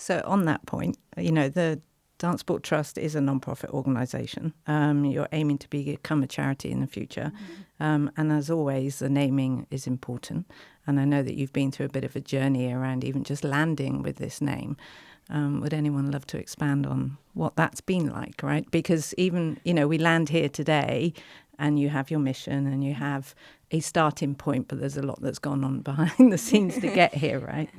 So on that point, the DanceSport Trust is a non-profit organisation. You're aiming to become a charity in the future. And as always, the naming is important. And I know that you've been through a bit of a journey around even just landing with this name. Would anyone love to expand on what that's been like, right? Because even, we land here today and you have your mission and you have a starting point, but there's a lot that's gone on behind the scenes to get here, right?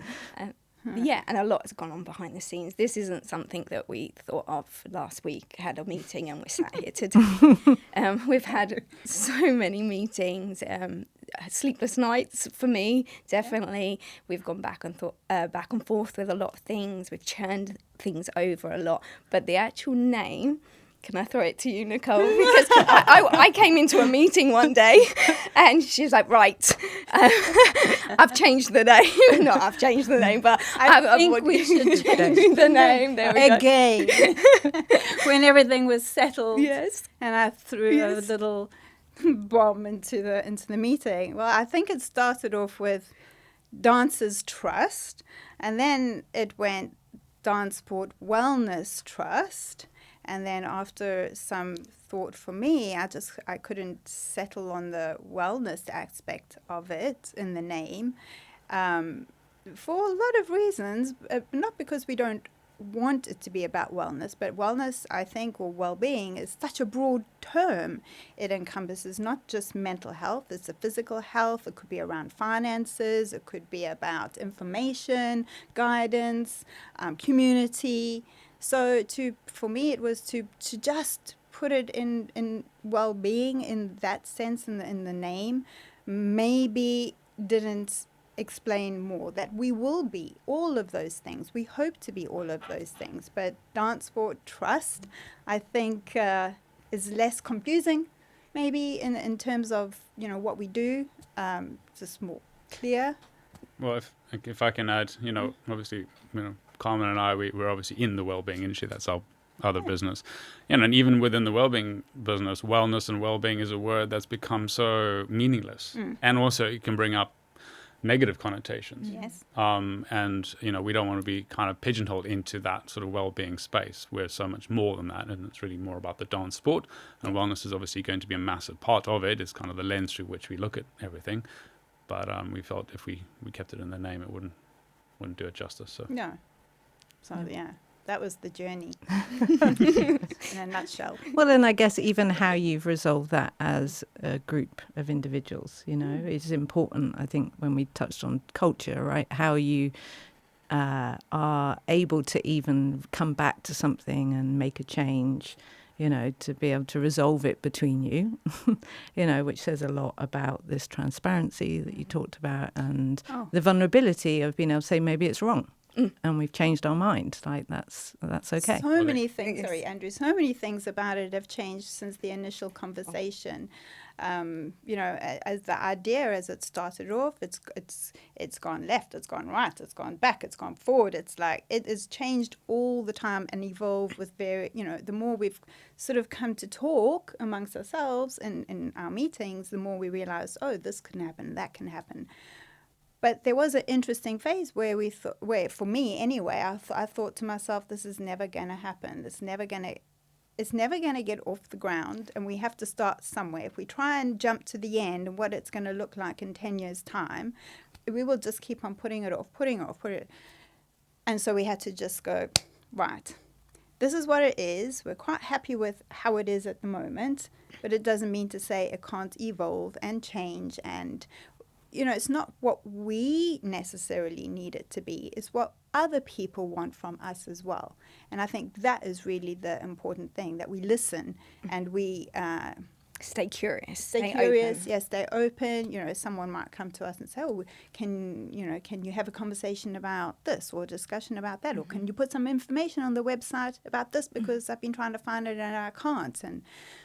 Yeah, and a lot has gone on behind the scenes. This isn't something that we thought of last week, had a meeting and we're sat here today. We've had so many meetings, sleepless nights for me, definitely. We've gone back and forth with a lot of things. We've churned things over a lot. But the actual name... Can I throw it to you, Nicole? Because I came into a meeting one day and she's like, right, I've changed the name. No, I've changed the name, but I think we should change the name. There we again. When everything was settled. Yes. And I threw a little bomb into the meeting. Well, I think it started off with Dancers Trust, and then it went DanceSport Wellness Trust. And then after some thought for me, I couldn't settle on the wellness aspect of it in the name for a lot of reasons, not because we don't want it to be about wellness, but wellness, I think, or well-being is such a broad term. It encompasses not just mental health, it's a physical health, it could be around finances, it could be about information, guidance, community. So for me, it was to just put it in well-being in that sense in the name, maybe didn't explain more that we will be all of those things. We hope to be all of those things. But DanceSport Trust, I think, is less confusing, maybe in terms of what we do, just more clear. Well, if I can add, obviously, Carmen and I, we're obviously in the wellbeing industry. That's our other business. And even within the wellbeing business, wellness and wellbeing is a word that's become so meaningless. And also it can bring up negative connotations. Yes. And, we don't want to be kind of pigeonholed into that sort of well-being space. We're so much more than that. And it's really more about the dance sport. And wellness is obviously going to be a massive part of it. It's kind of the lens through which we look at everything. But we felt if we kept it in the name, it wouldn't do it justice. So. No. So, that was the journey in a nutshell. Well, and I guess even how you've resolved that as a group of individuals, is important. I think when we touched on culture, right, how you are able to even come back to something and make a change, to be able to resolve it between you, which says a lot about this transparency that you talked about and the vulnerability of being able to say maybe it's wrong. And we've changed our mind. Like that's okay. So many things, sorry, Andrew. So many things about it have changed since the initial conversation. As the idea as it started off, it's gone left, it's gone right, it's gone back, it's gone forward. It's like it has changed all the time and evolved with the more we've sort of come to talk amongst ourselves in our meetings, the more we realize, this can happen, that can happen. But there was an interesting phase where for me anyway, I thought to myself, this is never going to happen. It's never going to get off the ground, and we have to start somewhere. If we try and jump to the end and what it's going to look like in 10 years' time, we will just keep on putting it off. And so we had to just go, right, this is what it is. We're quite happy with how it is at the moment, but it doesn't mean to say it can't evolve and change and it's not what we necessarily need it to be. It's what other people want from us as well. And I think that is really the important thing, that we listen and we stay curious. Stay open. Someone might come to us and say, can you have a conversation about this or a discussion about that? Or can you put some information on the website about this because I've been trying to find it and I can't. And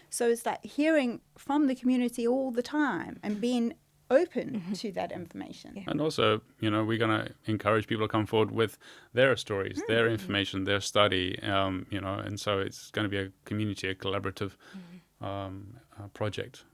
so it's like hearing from the community all the time and being open to that information. Yeah. And also, we're going to encourage people to come forward with their stories, their information, their study, and so it's going to be a community, a collaborative project